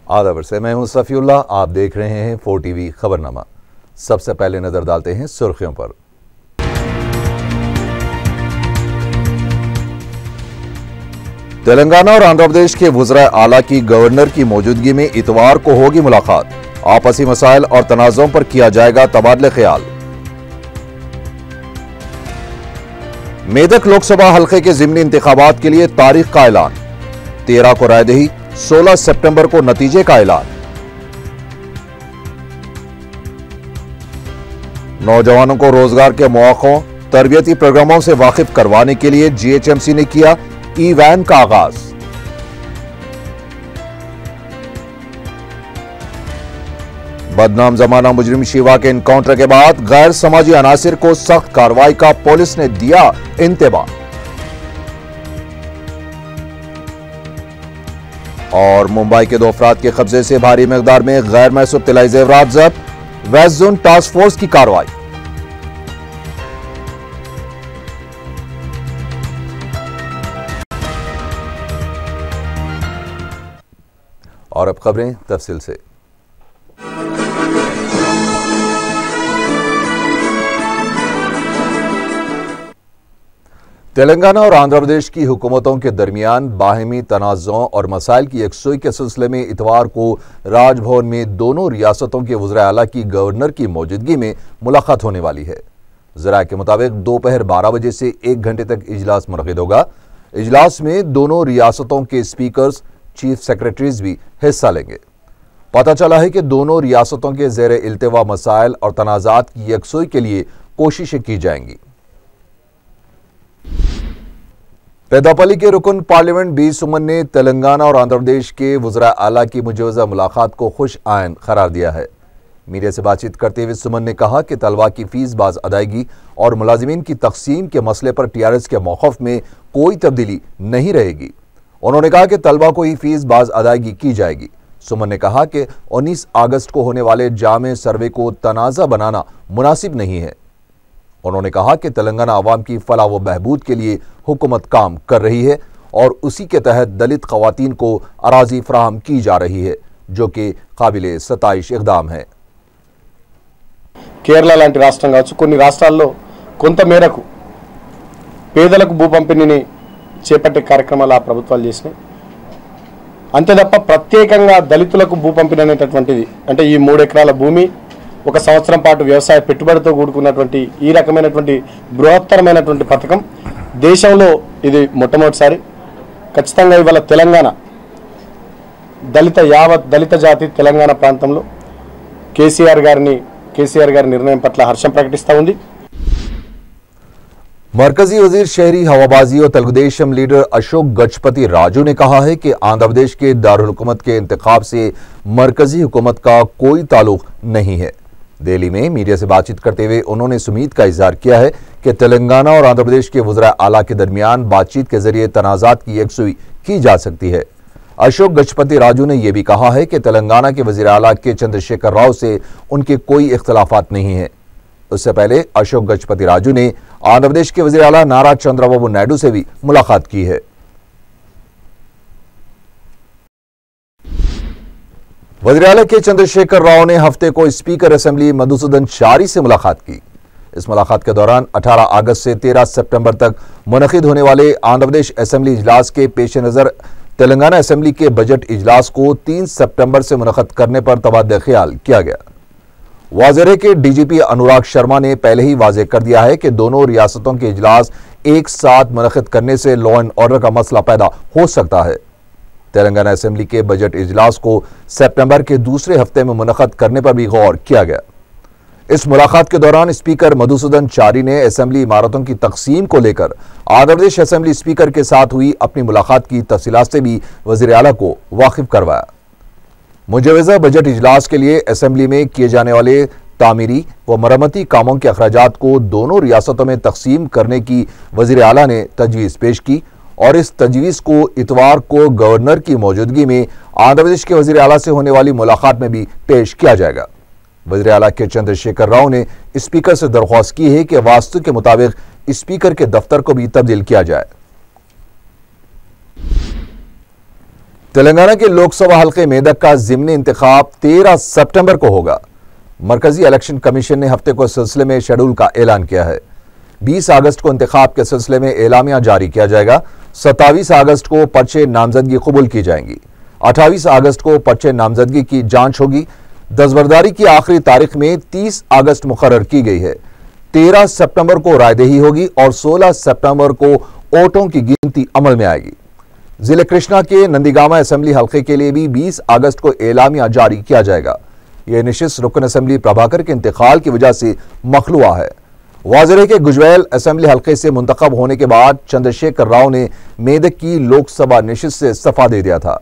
आदाब से मैं हूं सफीउल्लाह। आप देख रहे हैं 4 टीवी खबरनामा। सबसे पहले नजर डालते हैं सुर्खियों पर। तेलंगाना और आंध्र प्रदेश के वज़ीर आला की गवर्नर की मौजूदगी में इतवार को होगी मुलाकात। आपसी मसाइल और तनाज़ों पर किया जाएगा तबादले ख्याल। मेदक लोकसभा हल्के के ज़िमनी इंतखाबात के लिए तारीख का ऐलान। 13 को रायदही, 16 सितंबर को नतीजे का ऐलान। नौजवानों को रोजगार के मौकों, तरबियती प्रोग्रामों से वाकिफ करवाने के लिए जीएचएमसी ने किया ई वैन का आगाज। बदनाम जमाना मुजरिम शिवा के एनकाउंटर के बाद गैर समाजी अनासिर को सख्त कार्रवाई का पुलिस ने दिया इंतबाह। और मुंबई के 2 अफराद के कब्जे से भारी मिकदार में गैर महसूब तिलाई जेवरात जब्त। वेस्ट जोन टास्क फोर्स की कार्रवाई। और अब खबरें तफसील से। तेलंगाना और आंध्र प्रदेश की हुकूमतों के दरमियान बाहिमी तनाज़ों और मसाइल की यकसुई के सिलसिले में इतवार को राजभवन में दोनों रियासतों के वज़ीर आला की गवर्नर की मौजूदगी में मुलाकात होने वाली है। ज़राए के मुताबिक दोपहर 12 बजे से 1 घंटे तक इजलास मुनक़िद होगा। इजलास में दोनों रियासतों के स्पीकर्स, चीफ सेक्रेटरीज भी हिस्सा लेंगे। पता चला है कि दोनों रियासतों के ज़ेर इल्तिवा मसाइल और तनाज़ात की यकसुई के लिए कोशिशें की जाएंगी। पेदापल्ली के रुकन पार्लियामेंट बी सुमन ने तेलंगाना और आंध्र प्रदेश के वज़ीर आला की मुजवज़ा मुलाकात को खुश आइन करार दिया है। मीडिया से बातचीत करते हुए सुमन ने कहा कि तलबा की फीस बाज अदायगी और मुलाजिमीन की तकसीम के मसले पर टीआरएस के मौक़िफ़ में कोई तब्दीली नहीं रहेगी। उन्होंने कहा कि तलबा को ही फीस बाज अदायगी की जाएगी। सुमन ने कहा कि 19 अगस्त को होने वाले जामे सर्वे को तनाज़ा बनाना मुनासिब नहीं है। उन्होंने कहा कि तेलंगाना अवाम की फलाह व बहबूद के लिए हुकूमत काम कर रही है और उसी के तहत दलित ख़वातीन को अराजी फराहम की जा रही है, जो कि काबिले सताइश इक़दाम है। కేరళ లాంటి రాష్ట్రం కావచ్చు, కొన్ని రాష్ట్రాల్లో కొంత మేరకు పేదలకు భూ పంపిణీని చేపట్టే కార్యక్రమాలు ఆ ప్రభుత్వాలు చేసినాయి. అంతే తప్ప ప్రత్యేకంగా దళితులకు భూ పంపిణీ అనేటటువంటిది, అంటే ఈ 3 ఎకరాల భూమి 1 సంవత్సరం పాటు వ్యవసాయ పెట్టుబడితో కూడుకున్నటువంటి ఈ రకమైనటువంటి బృహత్తరమైనటువంటి పథకం దేశంలో ఇది మొట్టమొదటిసారి. ఖచ్చితంగా ఇవాళ తెలంగాణ యావత్ దళిత జాతి తెలంగాణ ప్రాంతంలో కేసీఆర్ గారి నిర్ణయం పట్ల హర్షం ప్రకటిస్తూ ఉంది. मरकजी वजीर शहरी हवाबाजी और तेलुगुदेशम लीडर अशोक गजपति राजू ने कहा है कि आंध्र प्रदेश के दारुल हुकूमत के इंतखाब से मरकजी हुकूमत का कोई ताल्लुक नहीं है। दिल्ली में मीडिया से बातचीत करते हुए उन्होंने इस उम्मीद का इजहार किया है कि तेलंगाना और आंध्र प्रदेश के वज़ीर आला के दरमियान बातचीत के जरिए तनाज़ात की यकसुई की जा सकती है। अशोक गजपति राजू ने यह भी कहा है कि तेलंगाना के वज़ीर आला के चंद्रशेखर राव से उनके कोई इख्तलाफात नहीं है। उससे पहले अशोक गजपति राजू ने आंध्र प्रदेश के वज़ीर आला नारा चंद्रबाबू नायडू से भी मुलाकात की है। वज़ीर आला के चंद्रशेखर राव ने हफ्ते को स्पीकर असेंबली मधुसूदन चारी से मुलाकात की। इस मुलाकात के दौरान 18 अगस्त से 13 सितंबर तक मुनक़िद होने वाले आंध्र प्रदेश असेंबली इजलास के पेश नज़र तेलंगाना असेंबली के बजट इजलास को 3 सितंबर से मुनक़िद करने पर तबादला ख्याल किया गया। वाज़ेह के डीजीपी अनुराग शर्मा ने पहले ही वाज़ेह कर दिया है कि दोनों रियासतों के इजलास एक साथ मुनक़िद करने से लॉ एंड ऑर्डर का मसला पैदा हो सकता है। तेलंगाना असेंबली के बजट इजलास को सितंबर के दूसरे हफ्ते में मुनक़िद करने पर भी गौर किया गया। इस मुलाकात के दौरान स्पीकर मधुसूदन चारी ने असेंबली इमारतों की तकसीम को लेकर आंध्र प्रदेश असेंबली स्पीकर के साथ हुई अपनी मुलाकात की तफसीलात से भी वज़ीर आला को वाकिफ करवाया। मुजवज़ा बजट इजलास के लिए असेंबली में किए जाने वाले तामीरी व मरम्मती कामों के अखराजात को दोनों रियासतों में तकसीम करने की वज़ीर आला ने तजवीज़ पेश की और इस तजवीज़ को इतवार को गवर्नर की मौजूदगी में आंध्र प्रदेश के वज़ीर आला से होने वाली मुलाकात में भी पेश किया जाएगा। वज़ीर आला के चंद्रशेखर राव ने स्पीकर से दरख्वास्त की है कि वास्तु के मुताबिक स्पीकर के दफ्तर को भी तब्दील किया जाए। तेलंगाना के लोकसभा हल्के मेदक का ज़िमनी इंतखाब 13 सितंबर को होगा। मरकजी इलेक्शन कमीशन ने हफ्ते को इस सिलसिले में शेड्यूल का ऐलान किया है। 20 अगस्त को इंतखाब के सिलसिले में एलामिया जारी किया जाएगा। 27 अगस्त को पर्चे नामजदगी कबूल की जाएंगी। 28 अगस्त को पर्चे नामजदगी की जांच होगी। दस्तबरदारी की आखिरी तारीख में 30 अगस्त मुकर्रर की गई है। 13 सितंबर को रायदही होगी और 16 सितंबर को वोटों की गिनती अमल में आएगी। जिले कृष्णा के नंदीगामा असेंबली हल्के के लिए भी 20 अगस्त को एलामिया जारी किया जाएगा। यह निशिस्त रुकन असेंबली प्रभाकर के इंतकाल की वजह से मखलूआ है। वाज़ेह है कि गुजवेल असेंबली हल्के से मुंतखब होने के बाद चंद्रशेखर राव ने मेदक की लोकसभा निशिस्त से इस्तीफा दे दिया था।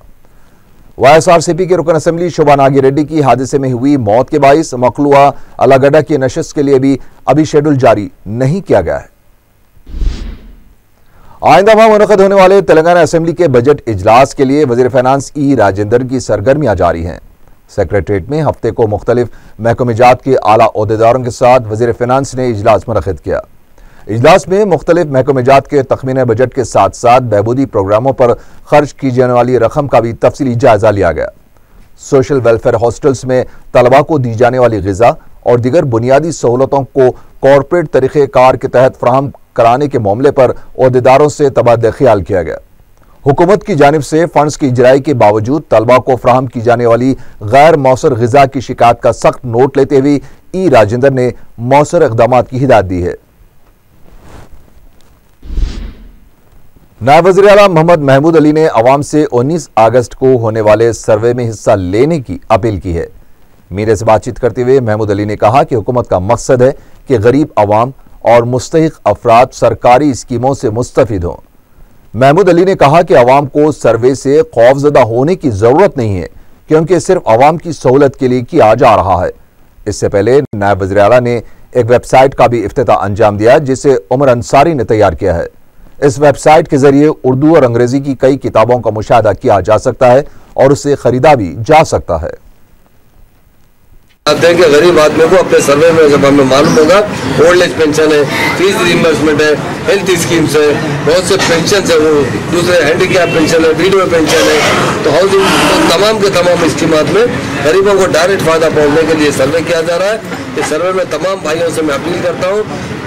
YSRCP के रुकन असेंबली शोभा नागी रेड्डी की हादसे में हुई मौत के बाइस मखलूआ अलागड्डा की नशिस्त के लिए भी अभी शेड्यूल जारी नहीं किया गया है। आइंदा माह मुनक़िद होने वाले तेलंगाना असेंबली के बजट इजलास के लिए वज़ीर फाइनेंस ई राजेंद्र की सरगर्मियां जारी हैं। सेक्रेटरीट में हफ्ते को मुख्तलिफ महकमेजात के आला ओहदेदारों के साथ वज़ीर फाइनेंस ने इजलास मुनक़िद किया। इजलास में मुख्तलिफ महकमेजात के तखमीने बजट के साथ साथ बहबूदी प्रोग्रामों पर खर्च की जाने वाली रकम का भी तफसीली जायजा लिया गया। सोशल वेलफेयर हॉस्टल्स में तलबा को दी जाने वाली ग़िज़ा और दीगर बुनियादी सहूलतों को कॉरपोरेट तरीक़ेकार के तहत फराहम कराने के मामले पर ओहदेदारों से तबादला ख्याल किया गया। हुकूमत की जानिब से फंड्स की इजराई के बावजूद तलबा को फराहम की जाने वाली गैर मौसर ग़िज़ा की शिकायत का सख्त नोट लेते हुए ई राजेंद्र ने मौसर इक़दाम की हिदायत दी है। नायब वज़ीर आला मोहम्मद महमूद अली ने अवाम से 19 अगस्त को होने वाले सर्वे में हिस्सा लेने की अपील की है। मीडिया से बातचीत करते हुए महमूद अली ने कहा कि हुकूमत का मकसद है कि गरीब अवाम और मुस्तहिक अफराद सरकारी स्कीमों से मुस्तफिद हों। महमूद अली ने कहा कि अवाम को सर्वे से खौफजदा होने की जरूरत नहीं है, क्योंकि सिर्फ अवाम की सहूलत के लिए किया जा रहा है। इससे पहले नायब वज़ीर आला ने एक वेबसाइट का भी इफ्तिताह अंजाम दिया, जिसे उमर अंसारी ने तैयार किया है। इस वेबसाइट के जरिए उर्दू और अंग्रेजी की कई किताबों का मुशाहिदा किया जा सकता है और उसे खरीदा भी जा सकता है। आते हैं कि गरीब आदमी को अपने सर्वे में जब हमें मालूम होगा ओल्ड एज पेंशन है, फीस रिइंबर्समेंट है, हेल्थ स्कीम्स है, बहुत से पेंशन है, वो दूसरे हैंडीकैप पेंशन है, विडो पेंशन है, तो हाउसिंग तो तमाम के तमाम स्कीमात में गरीबों को डायरेक्ट फायदा पहुंचने के लिए सर्वे किया जा रहा है। इस सर्वे में तमाम भाइयों से मैं अपील करता हूँ,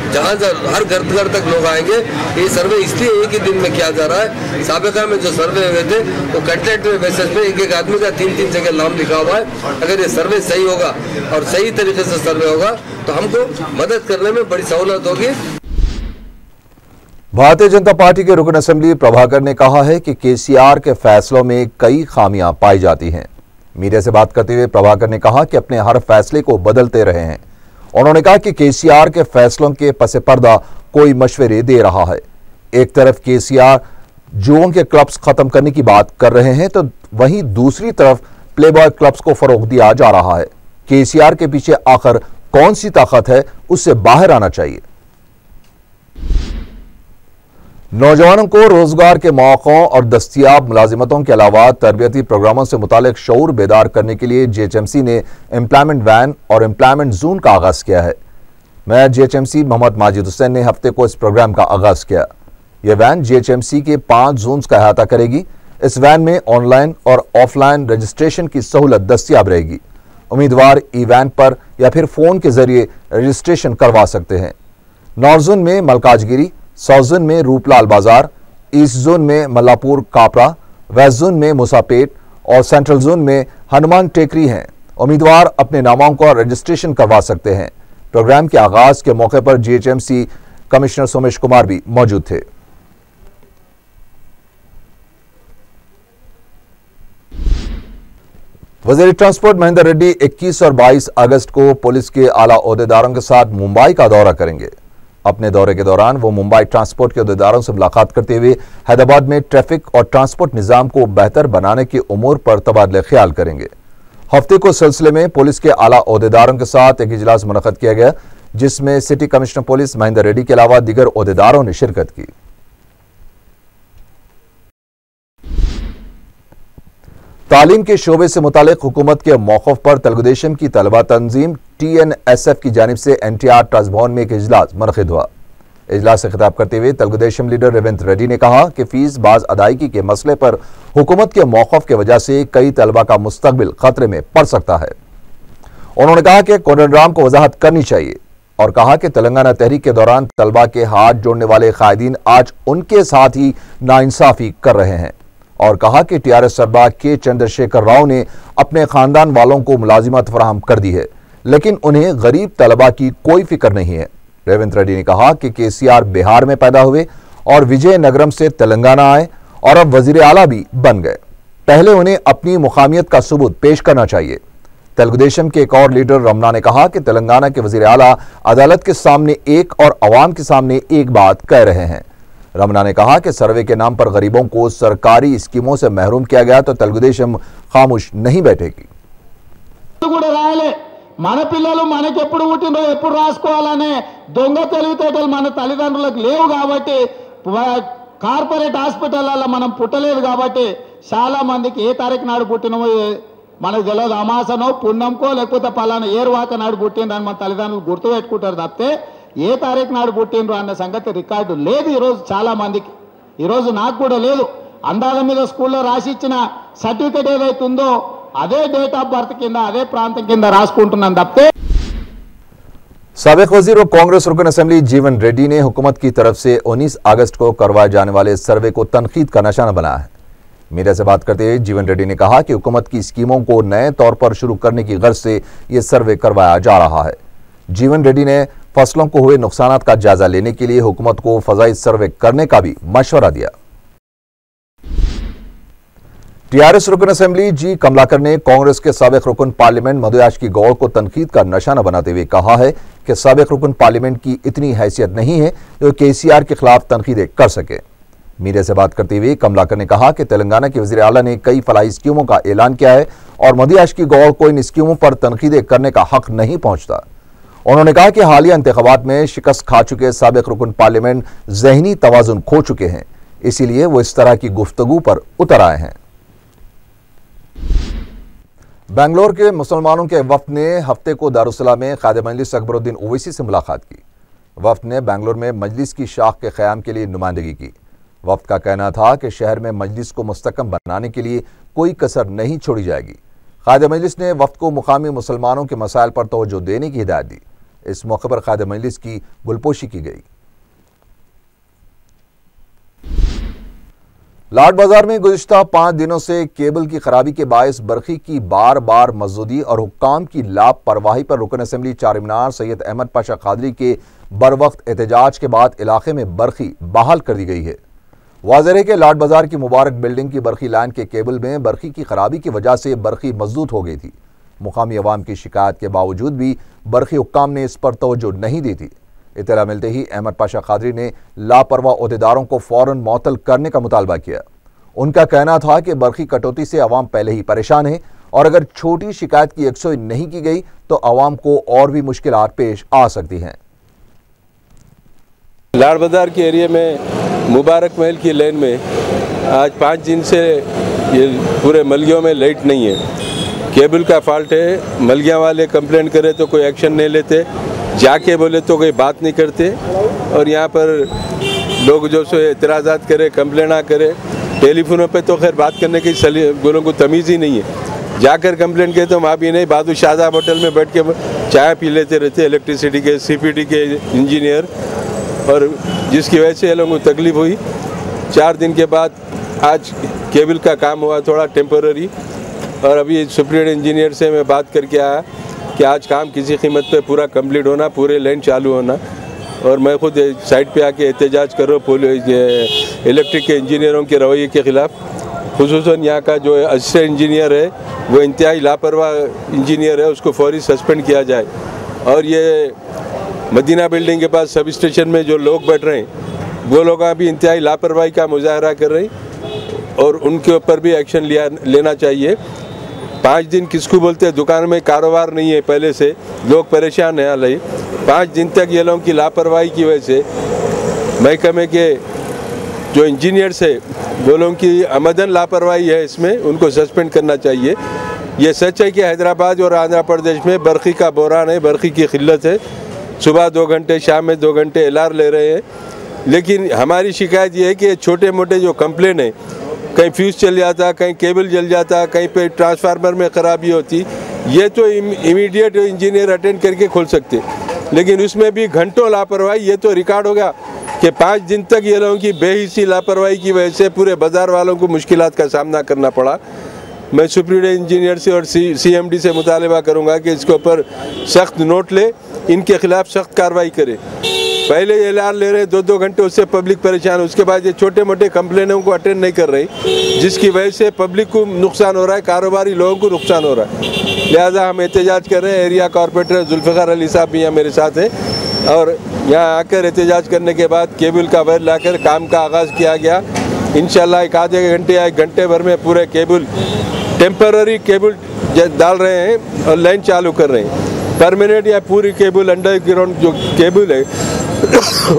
जहाँ हर घर तक लोग आएंगे। ये सर्वे इसलिए एक ही दिन में किया जा रहा है। साबिका में जो सर्वे हुए थे तो कंट्रैक्ट बेसिस पे एक आदमी का 3-3 जगह नाम लिखा हुआ है। अगर ये सर्वे सही होगा और सही तरीके से सर्वे होगा तो हमको मदद करने में बड़ी सहूलत होगी। भारतीय जनता पार्टी के रुकन असेंबली प्रभाकर ने कहा है कि KCR के फैसलों में कई खामियां पाई जाती हैं। मीडिया से बात करते हुए प्रभाकर ने कहा कि अपने हर फैसले को बदलते रहे हैं। उन्होंने कहा कि KCR के फैसलों के पसे पर्दा कोई मशवरे दे रहा है। एक तरफ KCR जुओं के क्लब्स खत्म करने की बात कर रहे हैं, तो वहीं दूसरी तरफ प्लेबॉय क्लब्स को फरोग दिया जा रहा है। KCR के पीछे आखिर कौन सी ताकत है, उससे बाहर आना चाहिए। नौजवानों को रोजगार के मौकों और दस्तियाब मुलाजिमतों के अलावा तरबियती प्रोग्रामों से मुतालिक शऊर बेदार करने के लिए JHMC ने एम्प्लॉयमेंट वैन और एम्प्लॉयमेंट जोन का आगाज किया है। मैं JHMC मोहम्मद माजिद हुसैन ने हफ्ते को इस प्रोग्राम का आगाज किया। यह वैन JHMC के 5 जोन्स का अहाता करेगी। इस वैन में ऑनलाइन और ऑफलाइन रजिस्ट्रेशन की सहूलत दस्तियाब रहेगी। उम्मीदवार ई वैन पर या फिर फोन के जरिए रजिस्ट्रेशन करवा सकते हैं। नॉर्थ जोन में मलकाजगिरी, साउथ जोन में रूपलाल बाजार, ईस्ट जोन में मल्लापुर कापरा, वेस्ट जोन में मुसापेट और सेंट्रल जोन में हनुमान टेकरी हैं। उम्मीदवार अपने नामों का रजिस्ट्रेशन करवा सकते हैं। प्रोग्राम के आगाज के मौके पर JHMC कमिश्नर सोमेश कुमार भी मौजूद थे। वज़ीर ट्रांसपोर्ट महेंद्र रेड्डी 21 और 22 अगस्त को पुलिस के आला ओहदेदारों के साथ मुंबई का दौरा करेंगे। अपने दौरे के दौरान वो मुंबई ट्रांसपोर्ट के ओहदेदारों से मुलाकात करते हुए हैदराबाद में ट्रैफिक और ट्रांसपोर्ट निज़ाम को बेहतर बनाने के उमूर पर तबादला ख्याल करेंगे। हफ्ते को सिलसिले में पुलिस के आला ओहदेदारों के साथ एक इजलास मुनक़्क़िद किया गया, जिसमें city commissioner police Mahendra Reddy के अलावा दीगर ओहदेदारों ने शिरकत की। तालीम के शोबे से मुतालिक हुकूमत के मौक़िफ़ पर तेलुगुदेशम की तलबा तंजीम TNSF की जानिब से NTR ट्रस्ट भवन में एक इजलास मुनक़्क़िद हुआ। इजलास से खिताब करते हुए तेलुगुदेशम लीडर रेवंत रेड्डी ने कहा कि फीस बाज अदायगी के मसले पर हुकूमत के मौक़िफ़ की वजह से कई तलबा का मुस्तकबिल खतरे में पड़ सकता है। उन्होंने कहा कि कोदंडराम को वजाहत करनी चाहिए और कहा कि तेलंगाना तहरीक के दौरान तलबा के हाथ जोड़ने वाले कायदीन आज उनके साथ ही नाइंसाफ़ी कर रहे हैं और कहा कि टीआरएस सरबराह के चंद्रशेखर राव ने अपने खानदान वालों को मुलाजिमत फराहम कर दी है, लेकिन उन्हें गरीब तलबा की कोई फिक्र नहीं है। रेवंत रेड्डी ने कहा कि केसीआर बिहार में पैदा हुए और विजयनगरम से तेलंगाना आए और अब वजीर आला भी बन गए। पहले उन्हें अपनी मुकामियत का सबूत पेश करना चाहिए। तेलुगुदेशम के एक और लीडर रमना ने कहा कि तेलंगाना के वजीर आला अदालत के सामने एक और अवाम के सामने एक बात कह रहे हैं। रमना ने कहा कि सर्वे के नाम पर गरीबों को सरकारी स्कीमों से महरूम किया गया तो तेलुगुदेशम खामोश नहीं बैठेगी। మన పిల్లలు మనకి ఎప్పుడు పుట్టినో ఎప్పుడు రాసుకోవాలనే దొంగ తెలివితేటలు మన తల్లిదండ్రులకు లేవు కాబట్టి కార్పొరేట్ హాస్పిటల్లో మనం పుట్టలేదు కాబట్టి చాలా మందికి ఏ తారీఖు నాడు పుట్టినమో మనకు తెలియదు। అమాసనో పుణ్యంకో లేకపోతే పలానా ఏరువాక నాడు పుట్టిండ్రు అని మన తల్లిదండ్రులు గుర్తు పెట్టుకుంటారు తప్పితే ఏ తారీఖు నాడు పుట్టిండ్రు అన్న సంగతి రికార్డు లేదు ఈరోజు చాలా మందికి। ఈరోజు నాకు కూడా లేదు। అందాల మీద స్కూల్లో రాసి ఇచ్చిన సర్టిఫికేట్ ఏదైతే ఉందో అదే डेट ऑफ बर्थ किंद अदे प्रांत किंद रासुकुंటున్నాను తప్పితే। साबिक वजीर और कांग्रेस रुकन असेंबली जीवन रेड्डी ने हुकूमत की तरफ से 19 अगस्त को करवाए जाने वाले सर्वे को तनकीद का निशाना बनाया है। मीडिया से बात करते हुए जीवन रेड्डी ने कहा कि हुकूमत की स्कीमों को नए तौर पर शुरू करने की गर्ज से यह सर्वे करवाया जा रहा है। जीवन रेड्डी ने फसलों को हुए नुकसान का जायजा लेने के लिए हुकूमत को फजाई सर्वे करने का भी मशवरा दिया। टीआरएस रुकन असेंबली जी कमलाकर ने कांग्रेस के साबिक रुकन पार्लियामेंट मधुयाश की गौड़ को तनकीद का निशाना बनाते हुए कहा है कि साबिक रुकन पार्लियामेंट की इतनी हैसियत नहीं है जो केसीआर के खिलाफ तनकीदें कर सके। मीडिया से बात करते हुए कमलाकर ने कहा कि तेलंगाना के वजीर आला ने कई फलाही स्कीमों का ऐलान किया है और मधुयाश की गौड़ को इन स्कीमों पर तनकीदें करने का हक नहीं पहुंचता। उन्होंने कहा कि हालिया इंतखाबात में शिकस्त खा चुके साबिक रुकन पार्लियामेंट जहनी तवाजुन खो चुके हैं, इसीलिए वो इस तरह की गुफ्तगू पर उतर आए हैं। बेंगलोर के मुसलमानों के वफ्द ने हफ्ते को दारुस्सलाम में कायद मजलिस अकबरुद्दीन ओवैसी से मुलाकात की। वफ्द ने बेंगलोर में मजलिस की शाख के क़याम के लिए नुमाइंदगी की। वफ्द का कहना था कि शहर में मजलिस को मुस्तकम बनाने के लिए कोई कसर नहीं छोड़ी जाएगी। कायद मजलिस ने वफ्द को मुकामी मुसलमानों के मसाइल पर तवज्जो देने की हिदायत दी। इस मौके पर कायद मजलिस की गुलपोशी की गई। लाड बाजार में गुज़िश्ता 5 दिनों से केबल की खराबी के बायस बरखी की बार बार मजदूरी और हुक्काम की लापरवाही पर रुकन असेंबली चारमीनार सैयद अहमद पाशा कादरी के बरवक्त एहतजाज के बाद इलाके में बरखी बहाल कर दी गई है। वाज़ेह है कि लाड बाजार की मुबारक बिल्डिंग की बरखी लाइन के केबल में बरखी की खराबी की वजह से बरखी मजदूद हो गई थी। मुकामी अवाम की शिकायत के बावजूद भी बरखी हुक्काम ने इस पर तवज्जो नहीं दी थी। इत्तला मिलते ही अहमद पाशा कादरी ने लापरवाह ओहदेदारों को फौरन मुअत्तल करने का मुतालबा किया। उनका कहना था कि बरखी कटौती से अवाम पहले ही परेशान है और अगर छोटी शिकायत की यकसुई नहीं की गई तो अवाम को और भी मुश्किलात पेश आ सकती हैं। लाड बाजार के एरिया में मुबारक महल की लेन में आज 5 दिन से ये पूरे मलगियों में लाइट नहीं है। केबल का फॉल्ट है। मलगिया वाले कंप्लेंट करे तो कोई एक्शन नहीं लेते, जाके बोले तो कोई बात नहीं करते और यहाँ पर लोग जो सो एतराज़ात करे, कंप्लेना करे, टेलीफोनों पे तो खैर बात करने की लोगों को तमीज़ ही नहीं है। जाकर कंप्लेंट किए तो वहाँ भी नहीं, बहादुर शाहजहां होटल में बैठ के चाय पी लेते रहते इलेक्ट्रिसिटी के सीपीटी के इंजीनियर, और जिसकी वजह से लोगों को तकलीफ़ हुई। 4 दिन के बाद आज केबल का काम हुआ थोड़ा टेम्पररी, और अभी सुप्रीम इंजीनियर से मैं बात करके आया कि आज काम किसी कीमत पे पूरा कंप्लीट होना, पूरे लाइन चालू होना। और मैं खुद साइड पे आके एहतजाज कर रहा हूँ इलेक्ट्रिक के इंजीनियरों के रवैये के ख़िलाफ़। खुसूसन यहाँ का जो असिस्टेंट इंजीनियर है वो इंतहाई लापरवाह इंजीनियर है, उसको फौरी सस्पेंड किया जाए। और ये मदीना बिल्डिंग के पास सब स्टेशन में जो लोग बैठ रहे हैं वो लोग अभी इंतहाई लापरवाही का मुजाहरा कर रहे हैं और उनके ऊपर भी एक्शन लेना चाहिए। 5 दिन किसको बोलते हैं, दुकान में कारोबार नहीं है, पहले से लोग परेशान हैं। हाल 5 दिन तक ये लोगों की लापरवाही की वजह से महकमे के जो इंजीनियर्स है वो लोगों की आमदन लापरवाही है, इसमें उनको सस्पेंड करना चाहिए। ये सच है कि हैदराबाद और आंध्र प्रदेश में बरखी का बहरान है, बरखी की किल्लत है। सुबह 2 घंटे, शाम में 2 घंटे एलआर ले रहे हैं। लेकिन हमारी शिकायत ये है कि छोटे मोटे जो कंप्लेन है, कहीं फ्यूज़ चल जाता, कहीं केबल जल जाता, कहीं पे ट्रांसफार्मर में ख़राबी होती, ये तो इमीडिएट इंजीनियर अटेंड करके खोल सकते। लेकिन उसमें भी घंटों लापरवाही, ये तो रिकॉर्ड होगा कि 5 दिन तक ये लोगों की बेहिसी लापरवाही की वजह से पूरे बाज़ार वालों को मुश्किलात का सामना करना पड़ा। मैं सुप्रीडेंट इंजीनियर से और CMD से मुतालबा करूँगा कि इसके ऊपर सख्त नोट ले, इनके खिलाफ सख्त कार्रवाई करे। पहले एलआर ले रहे 2-2 घंटे, उससे पब्लिक परेशान, उसके बाद ये छोटे मोटे कंप्लेनों को अटेंड नहीं कर रही, जिसकी वजह से पब्लिक को नुकसान हो रहा है, कारोबारी लोगों को नुकसान हो रहा है। लिहाजा हम एहतजाज कर रहे हैं। एरिया कॉर्पोरेटर जुल्फ़िकार अली साहब भी यहाँ मेरे साथ हैं और यहाँ आकर एहतजाज करने के बाद केबल का वायर लाकर काम का आगाज़ किया गया। इंशाल्लाह एक आधे घंटे या 1 घंटे भर में पूरे केबल, टेम्पररी केबल डाल रहे हैं और लाइन चालू कर रहे हैं। परमानेंट या पूरी केबल, अंडरग्राउंड जो केबल है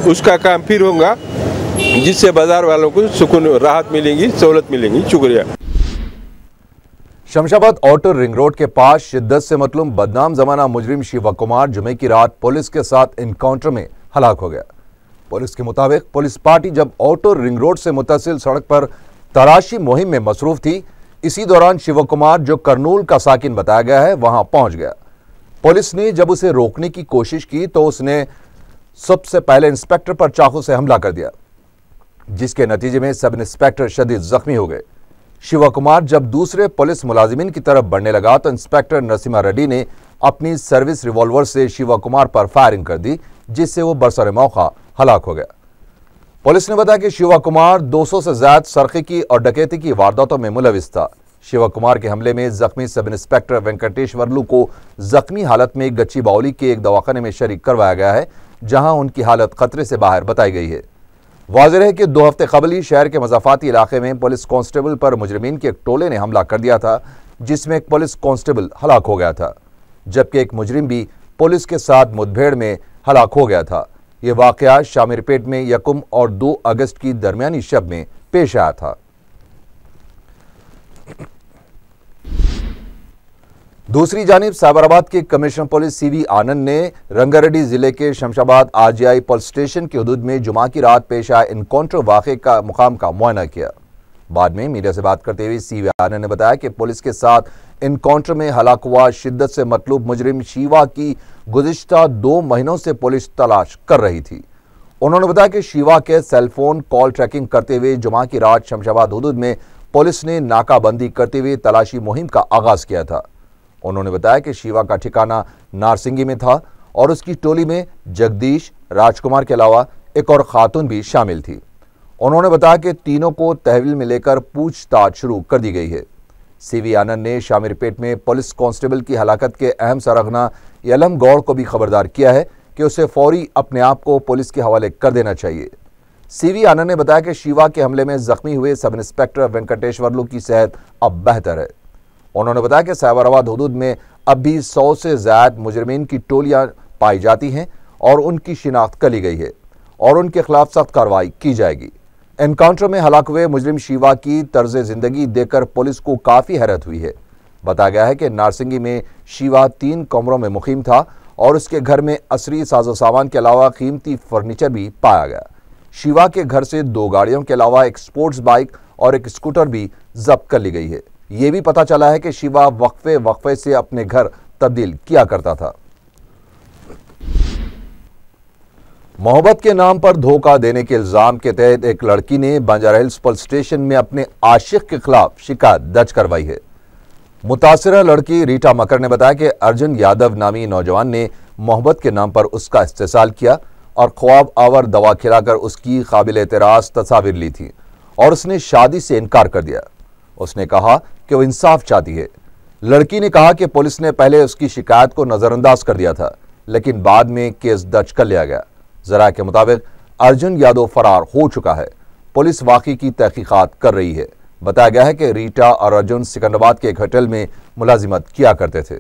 उसका काम फिर होगा, जिससे बाजार वालों को सुकून, राहत मिलेगी, सहूलत मिलेगी। शुक्रिया। शमशाबाद आउटर रिंग रोड के पास शिद्दत से मतलूम बदनाम जमाना मुजरिम शिवा कुमार जुमे की रात पुलिस के साथ इनकाउंटर में हलाक हो गया। पुलिस के मुताबिक पुलिस पार्टी जब आउटर रिंग रोड से मुत्तसिल सड़क पर तलाशी मुहिम में मसरूफ थी, इसी दौरान शिवा कुमार, जो करनूल का साकिन बताया गया है, वहां पहुंच गया। पुलिस ने जब उसे रोकने की कोशिश की तो उसने सबसे पहले इंस्पेक्टर पर चाकू से हमला कर दिया, जिसके नतीजे में सब इंस्पेक्टर शदीद जख्मी हो गए। शिवा कुमार जब दूसरे पुलिस मुलाजिमिन की तरफ बढ़ने लगा तो इंस्पेक्टर नरसिम्हा रेड्डी ने अपनी सर्विस रिवॉल्वर से शिवा कुमार पर फायरिंग कर दी, जिससे वो बरसर मौका हलाक हो गया। पुलिस ने बताया कि शिवा कुमार 200 से ज्यादा सरखे की और डकैती की वारदातों में मुलविस था। शिवा कुमार के हमले में जख्मी सब इंस्पेक्टर वेंकटेश्वरलू को जख्मी हालत में गच्ची बाउली के एक दवाखाने में शरीक करवाया गया है, जहां उनकी हालत खतरे से बाहर बताई गई है। वाज़ेह है कि 2 हफ्ते कबल ही शहर के मज़ाफ़ाती इलाके में पुलिस कांस्टेबल पर मुजरिमीन के एक टोले ने हमला कर दिया था, जिसमें एक पुलिस कांस्टेबल हलाक हो गया था, जबकि एक मुजरिम भी पुलिस के साथ मुठभेड़ में हलाक हो गया था। यह वाक़या शामिरपेट में 1 और 2 अगस्त की दरमियानी शब में पेश आया था। दूसरी जानिब साबराबाद के कमिश्नर पुलिस CV आनंद ने रंगारेड्डी जिले के शमशाबाद RGI पुलिस स्टेशन की हदूद में जुमा की रात पेश आए इनकाउंटर वाक़े का मुकाम का मुआयना किया। बाद में मीडिया से बात करते हुए CV आनंद ने बताया कि पुलिस के साथ इनकाउंटर में हलाक हुआ शिद्दत से मतलूब मुजरिम शिवा की गुज़िश्ता 2 महीनों से पुलिस तलाश कर रही थी। उन्होंने बताया कि शिवा के सेलफोन कॉल ट्रैकिंग करते हुए जुमा की रात शमशाबाद हदूद में पुलिस ने नाकाबंदी करते हुए तलाशी मुहिम का आगाज किया था। उन्होंने बताया कि शिवा का ठिकाना नारसिंगी में था और उसकी टोली में जगदीश, राजकुमार के अलावा एक और खातून भी शामिल थी। उन्होंने बताया कि तीनों को तहवील में लेकर पूछताछ शुरू कर दी गई है। CV आनंद ने शामिरपेट में पुलिस कांस्टेबल की हलाकत के अहम सरगना यलम गौड़ को भी खबरदार किया है कि उसे फौरी अपने आप को पुलिस के हवाले कर देना चाहिए। CV आनंद ने बताया कि शिवा के हमले में जख्मी हुए सब इंस्पेक्टर वेंकटेश्वरलू की सेहत अब बेहतर है। उन्होंने बताया कि साबराबाद हदूद में अब भी 100 से ज्यादा मुजरिमीन की टोलियां पाई जाती हैं और उनकी शिनाख्त कर ली गई है और उनके खिलाफ सख्त कार्रवाई की जाएगी। एनकाउंटर में हलाक हुए मुजरिम शिवा की तर्ज जिंदगी देखकर पुलिस को काफी हैरत हुई है। बताया गया है कि नारसिंगी में शिवा 3 कमरों में मुकीम था और उसके घर में असरी साजो सामान के अलावा कीमती फर्नीचर भी पाया गया। शिवा के घर से 2 गाड़ियों के अलावा एक स्पोर्ट्स बाइक और एक स्कूटर भी जब्त कर ली गई है। यह भी पता चला है कि शिवा वक्फे से अपने घर तब्दील किया करता था। मोहब्बत के नाम पर धोखा देने के इल्जाम के तहत एक लड़की ने बंजारा हिल्स पुलिस स्टेशन में अपने आशिक के खिलाफ शिकायत दर्ज करवाई है। मुतासिरा लड़की रीटा मकर ने बताया कि अर्जुन यादव नामी नौजवान ने मोहब्बत के नाम पर उसका इस्तेसाल किया और ख्वाब आवर दवा खिलाकर उसकी काबिल एतराज तस्वीर ली थी और उसने शादी से इनकार कर दिया। उसने कहा कि वो इंसाफ चाहती है। लड़की ने कहा कि पुलिस ने पहले उसकी शिकायत को नजरअंदाज कर दिया था, लेकिन बाद में केस दर्ज कर लिया गया। जरा के मुताबिक अर्जुन यादव फरार हो चुका है। पुलिस वाकई की तहकीकात कर रही है। बताया गया है कि रीटा और अर्जुन सिकंदराबाद के एक होटल में मुलाजिमत किया करते थे।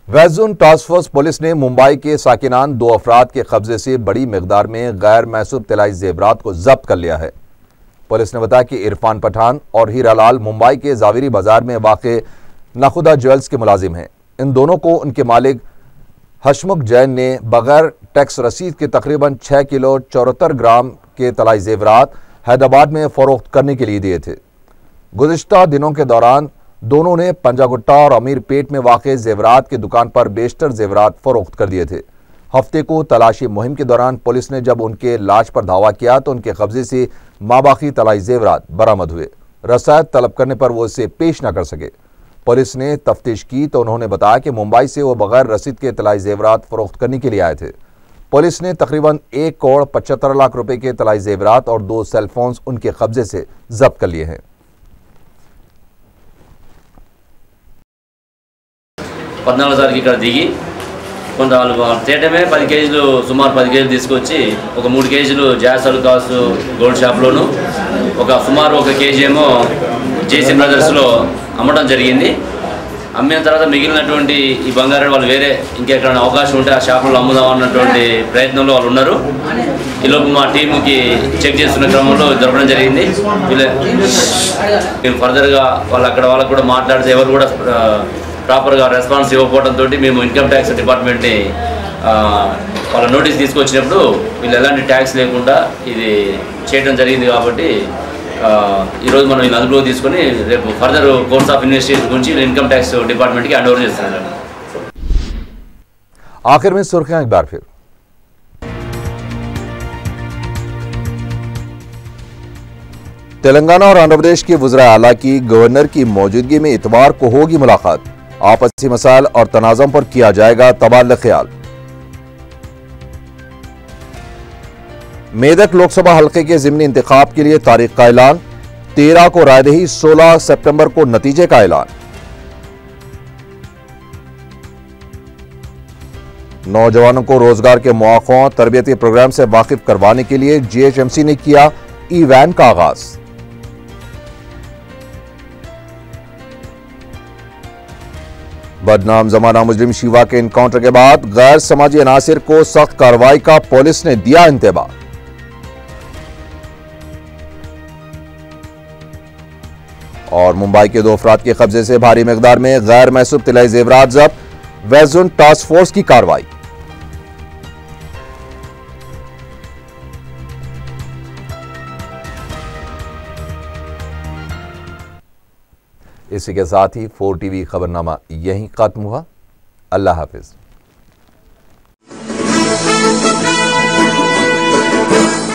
West zone task force police ने मुंबई के साकिनान 2 अफराद के कब्जे से बड़ी मिकदार में गैर महसूब तिलाई जेवरात को जब्त कर लिया है। पुलिस ने बताया कि इरफान पठान और हीरालाल मुंबई के जावेरी बाजार में वाक़े नखुदा ज्वेल्स के मुलाजिम हैं। इन दोनों को उनके मालिक हशमुख जैन ने बगैर टैक्स रसीद के तकरीबन 6 किलो 74 ग्राम के तलाई जेवरात हैदराबाद में फरोख्त करने के लिए दिए थे। गुज़िश्ता दिनों के दौरान दोनों ने पंजागुट्टा और अमीरपेट में वाक़े जेवरात की दुकान पर बेशतर जेवरात फरोख्त कर दिए थे। हफ्ते को तलाशी मुहिम के दौरान पुलिस ने जब उनके लाश पर धावा किया तो उनके कब्जे से माबाकी तलाई जेवरात बरामद हुए। रसायत तलब करने पर वो इसे पेश न कर सके। पुलिस ने तफ्तीश की तो उन्होंने बताया कि मुंबई से वो बगैर रसीद के तलाई जेवरात फरोख्त करने के लिए आए थे। पुलिस ने तकरीबन 1 करोड़ 75 लाख रुपए के तलाई जेवरात और 2 सेलफोन्स उनके कब्जे से जब्त कर लिए हैं। ఇక్కడ దిగి కొంత వాళ్ళు తేటమే 10 కేజీలు సుమారు 10 కేజీలు తీసుకొచ్చి ఒక 3 కేజీలు జాస్ అలుకాస్ గోల్డ్ షాప్లోను ఒక సుమారు 1 కేజీ ఏమో జేసీ బ్రదర్స్లో అమ్మడం జరిగింది। అమ్మిన తర్వాత మిగిలినటువంటి ఈ బంగారం వాళ్ళు వేరే ఇంకెక్కడైనా అవకాశం ఉంటే ఆ షాపులో అమ్ముదాం అన్నటువంటి ప్రయత్నంలో వాళ్ళు ఉన్నారు। ఈలోపు మా టీముకి చెక్ చేస్తున్న క్రమంలో దొరకడం జరిగింది। మేము ఫర్దర్గా వాళ్ళు అక్కడ వాళ్ళకు కూడా మాట్లాడితే ఎవరు కూడా ప్రాపర్గా రెస్పాన్స్ ఇవ్వకపోవడంతో మేము ఇన్కమ్ ట్యాక్స్ డిపార్ట్మెంట్ని వాళ్ళ నోటీస్ తీసుకొచ్చినప్పుడు వీళ్ళు ఎలాంటి ట్యాక్స్ లేకుండా ఇది చేయడం జరిగింది కాబట్టి ఈరోజు మనం వీళ్ళు అదుపులో తీసుకొని రేపు ఫర్దర్ కోర్స్ ఆఫ్ ఇన్వెస్టిగేషన్ గురించి ఇన్కమ్ ట్యాక్స్ డిపార్ట్మెంట్కి హ్యాండ్ ఓవర్ చేస్తున్నాం। आखिर में सुर्खियां एक बार फिर। तेलंगाना और आंध्र प्रदेश के वज़ीर आला की गवर्नर की मौजूदगी में इतवार को होगी मुलाकात। आपसी मसाइल और तनाज़ुम पर किया जाएगा तबादला ख्याल। मेदक लोकसभा हल्के के ज़िमनी इंतखाब के लिए तारीख का ऐलान। 13 को रायदही, 16 सितंबर को नतीजे का ऐलान। नौजवानों को रोजगार के मौक़ों तरबियती प्रोग्राम से वाकिफ करवाने के लिए GHMC ने किया ई-वैन का आगाज। बदनाम जमाना मुजरिम शिवा के इनकाउंटर के बाद गैर समाजी अनासिर को सख्त कार्रवाई का पुलिस ने दिया इंतबाह। और मुंबई के 2 अफराद के कब्जे से भारी मिकदार में गैर महसूब तिलाई जेवरात जब्त। वेस्ट जोन टास्क फोर्स की कार्रवाई। इसी के साथ ही 4 TV खबरनामा यहीं खत्म हुआ। अल्लाह हाफिज।